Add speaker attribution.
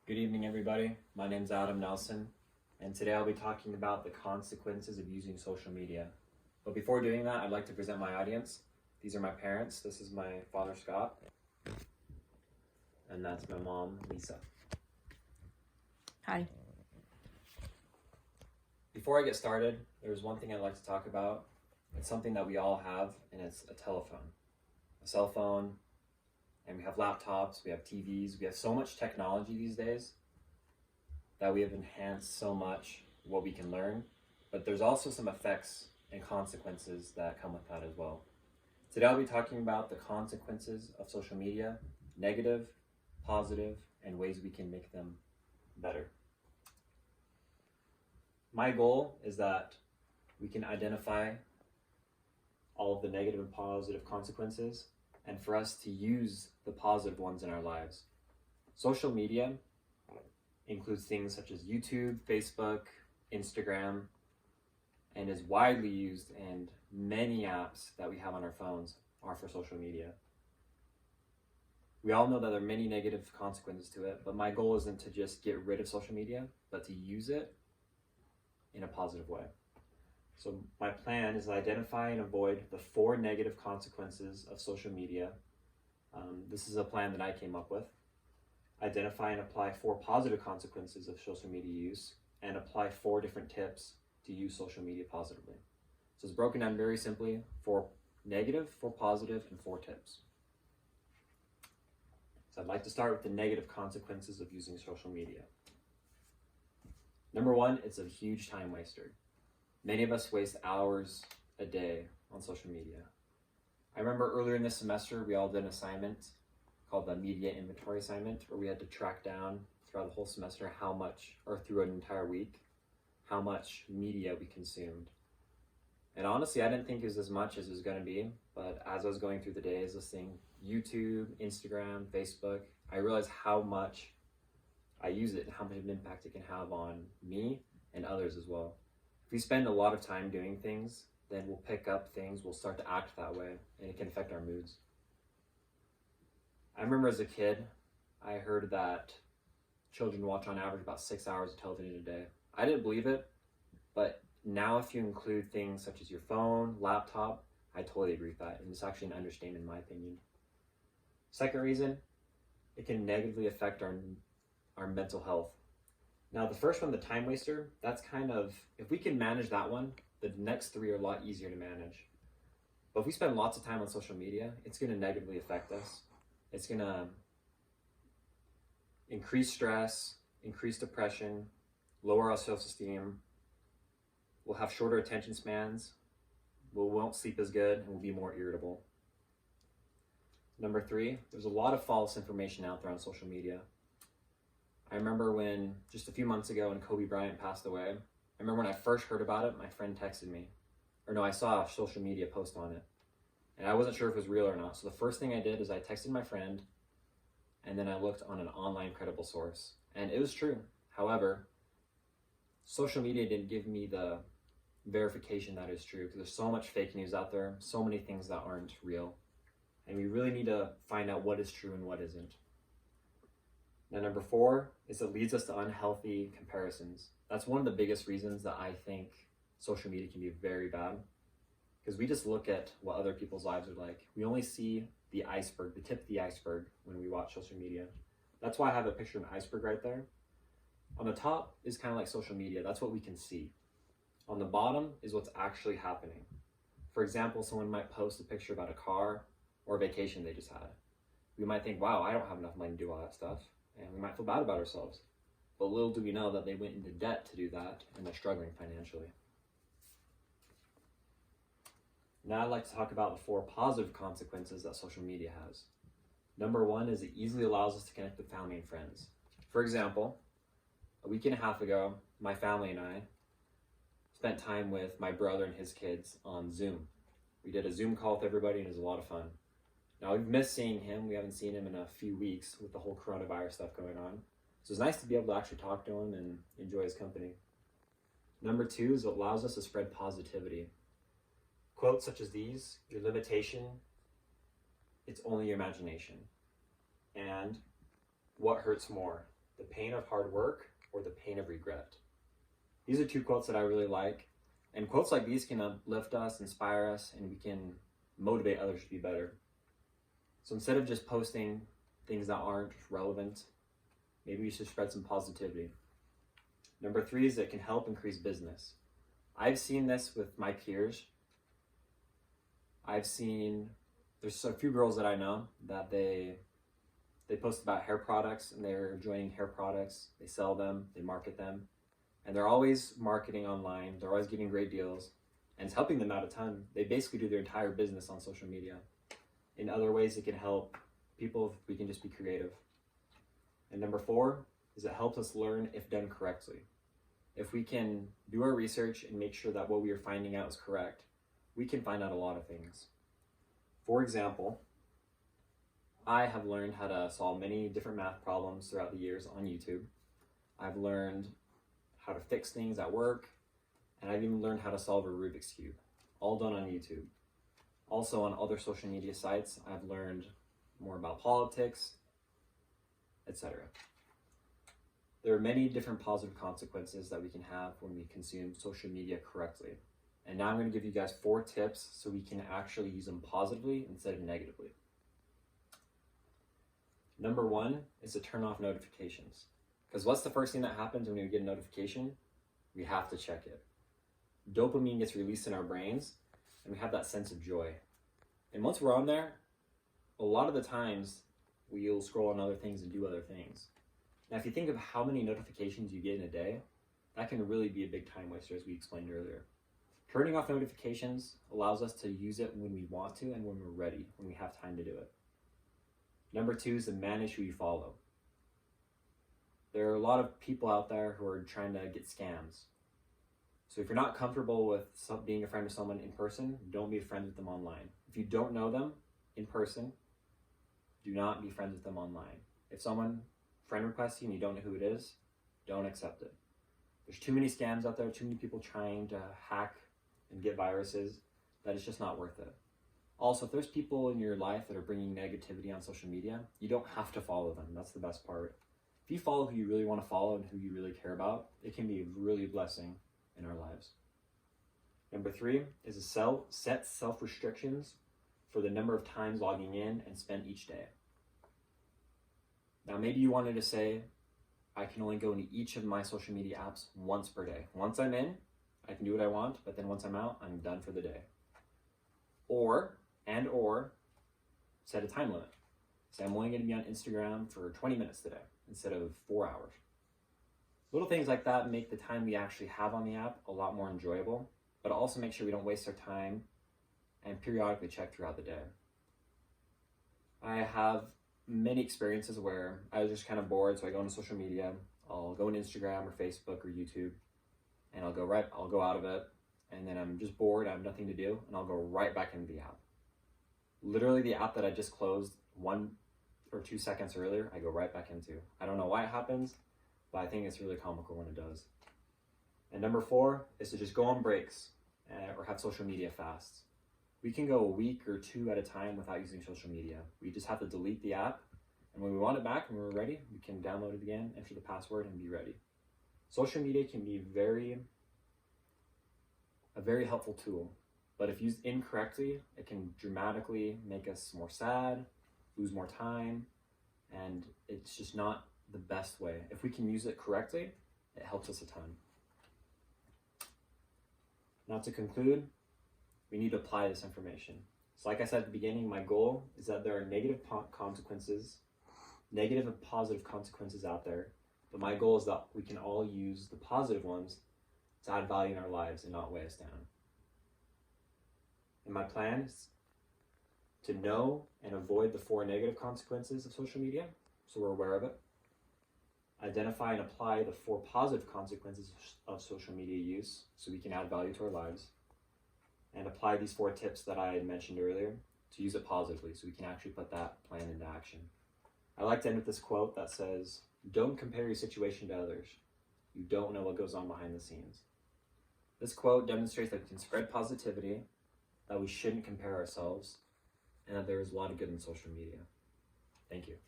Speaker 1: Good evening, everybody. My name's Adam Nelson, and today I'll be talking about the consequences of using social media. But before doing that, I'd like to present my audience. These are my parents. This is my father, Scott, and that's my mom, Lisa.
Speaker 2: Hi.
Speaker 1: Before I get started, there's one thing I'd like to talk about. It's something that we all have, and it's a telephone, a cell phone, and we have laptops, we have TVs, we have so much technology these days that we have enhanced so much what we can learn, but there's also some effects and consequences that come with that as well. Today I'll be talking about the consequences of social media, negative, positive, and ways we can make them better. My goal is that we can identify all of the negative and positive consequences, and for us to use the positive ones in our lives. Social media includes things such as YouTube, Facebook, Instagram, and is widely used, and many apps that we have on our phones are for social media. We all know that there are many negative consequences to it, but my goal isn't to just get rid of social media, but to use it in a positive way. So my plan is to identify and avoid the 4 negative consequences of social media. This is a plan that I came up with. Identify and apply 4 positive consequences of social media use, and apply 4 different tips to use social media positively. So it's broken down very simply: 4 negative, 4 positive, and 4 tips. So I'd like to start with the negative consequences of using social media. Number 1, it's a huge time waster. Many of us waste hours a day on social media. I remember earlier in this semester, we all did an assignment called the media inventory assignment, where we had to track down throughout the whole semester how much, or through an entire week, how much media we consumed. And honestly, I didn't think it was as much as it was going to be, but as I was going through the days, listening YouTube, Instagram, Facebook, I realized how much I use it and how much of an impact it can have on me and others as well. If we spend a lot of time doing things, then we'll pick up things, we'll start to act that way, and it can affect our moods. I remember as a kid, I heard that children watch on average about 6 hours of television a day. I didn't believe it, but now if you include things such as your phone, laptop, I totally agree with that, and it's actually an understatement in my opinion. Second reason, it can negatively affect our mental health. Now the first one, the time waster, that's kind of, if we can manage that one, the next 3 are a lot easier to manage. But if we spend lots of time on social media, it's going to negatively affect us. It's going to increase stress, increase depression, lower our self-esteem. We'll have shorter attention spans. We won't sleep as good, and we'll be more irritable. Number 3, there's a lot of false information out there on social media. I remember when, just a few months ago, when Kobe Bryant passed away, I remember when I first heard about it, my friend texted me. I saw a social media post on it. And I wasn't sure if it was real or not. So the first thing I did is I texted my friend, and then I looked on an online credible source. And it was true. However, social media didn't give me the verification that is true, because there's so much fake news out there, so many things that aren't real. And we really need to find out what is true and what isn't. Now, number 4 is it leads us to unhealthy comparisons. That's one of the biggest reasons that I think social media can be very bad, because we just look at what other people's lives are like. We only see the iceberg, the tip of the iceberg, when we watch social media. That's why I have a picture of an iceberg right there. On the top is kind of like social media. That's what we can see. On the bottom is what's actually happening. For example, someone might post a picture about a car or a vacation they just had. We might think, wow, I don't have enough money to do all that stuff. And we might feel bad about ourselves. But little do we know that they went into debt to do that, and they're struggling financially. Now I'd like to talk about the 4 positive consequences that social media has. Number 1 is it easily allows us to connect with family and friends. For example, a week and a half ago, my family and I spent time with my brother and his kids on Zoom. We did a Zoom call with everybody, and it was a lot of fun. Now, we've missed seeing him. We haven't seen him in a few weeks with the whole coronavirus stuff going on. So it's nice to be able to actually talk to him and enjoy his company. Number 2 is it allows us to spread positivity. Quotes such as these: your limitation, it's only your imagination. And what hurts more, the pain of hard work or the pain of regret. These are two quotes that I really like. And quotes like these can uplift us, inspire us, and we can motivate others to be better. So instead of just posting things that aren't relevant, maybe we should spread some positivity. Number 3 is that it can help increase business. I've seen this with my peers. There's a few girls that I know that they post about hair products and they're joining hair products. They sell them, they market them, and they're always marketing online. They're always giving great deals, and it's helping them out a ton. They basically do their entire business on social media. In other ways, it can help people if we can just be creative. And number 4 is it helps us learn if done correctly. If we can do our research and make sure that what we are finding out is correct, we can find out a lot of things. For example, I have learned how to solve many different math problems throughout the years on YouTube. I've learned how to fix things at work, and I've even learned how to solve a Rubik's Cube, all done on YouTube. Also on other social media sites, I've learned more about politics, etc. There are many different positive consequences that we can have when we consume social media correctly. And now I'm going to give you guys 4 tips so we can actually use them positively instead of negatively. Number 1 is to turn off notifications. Because what's the first thing that happens when we get a notification? We have to check it. Dopamine gets released in our brains, and we have that sense of joy. And once we're on there, a lot of the times we'll scroll on other things and do other things. Now, if you think of how many notifications you get in a day, that can really be a big time waster, as we explained earlier. Turning off notifications allows us to use it when we want to and when we're ready, when we have time to do it. Number 2 is to manage who you follow. There are a lot of people out there who are trying to get scams. So if you're not comfortable with being a friend with someone in person, don't be friends with them online. If you don't know them in person, do not be friends with them online. If someone friend requests you and you don't know who it is, don't accept it. There's too many scams out there, too many people trying to hack and get viruses, that it's just not worth it. Also, if there's people in your life that are bringing negativity on social media, you don't have to follow them. That's the best part. If you follow who you really want to follow and who you really care about, it can be really a blessing in our lives. Number 3 is to set self-restrictions for the number of times logging in and spent each day. Now, maybe you wanted to say, I can only go into each of my social media apps once per day. Once I'm in, I can do what I want, but then once I'm out, I'm done for the day. Or set a time limit. Say I'm only going to be on Instagram for 20 minutes today instead of 4 hours. Little things like that make the time we actually have on the app a lot more enjoyable, but also make sure we don't waste our time and periodically check throughout the day. I have many experiences where I was just kind of bored, so I go into social media. I'll go on Instagram or Facebook or YouTube, and I'll go out of it, and then I'm just bored, I have nothing to do, and I'll go right back into the app. Literally the app that I just closed 1 or 2 seconds earlier, I go right back into. I don't know why it happens, but I think it's really comical when it does. And number 4 is to just go on breaks or have social media fasts. We can go a week or 2 at a time without using social media. We just have to delete the app, and when we want it back and we're ready, we can download it again, enter the password, and be ready. Social media can be a very helpful tool, but if used incorrectly, it can dramatically make us more sad, lose more time, and it's just not the best way. If we can use it correctly, it helps us a ton. Now, to conclude, we need to apply this information. So like I said at the beginning, my goal is that there are negative and positive consequences out there, but my goal is that we can all use the positive ones to add value in our lives and not weigh us down. And my plan is to know and avoid the 4 negative consequences of social media, so we're aware of it. Identify and apply the 4 positive consequences of social media use so we can add value to our lives. And apply these 4 tips that I had mentioned earlier to use it positively so we can actually put that plan into action. I like to end with this quote that says, "Don't compare your situation to others. You don't know what goes on behind the scenes." This quote demonstrates that we can spread positivity, that we shouldn't compare ourselves, and that there is a lot of good in social media. Thank you.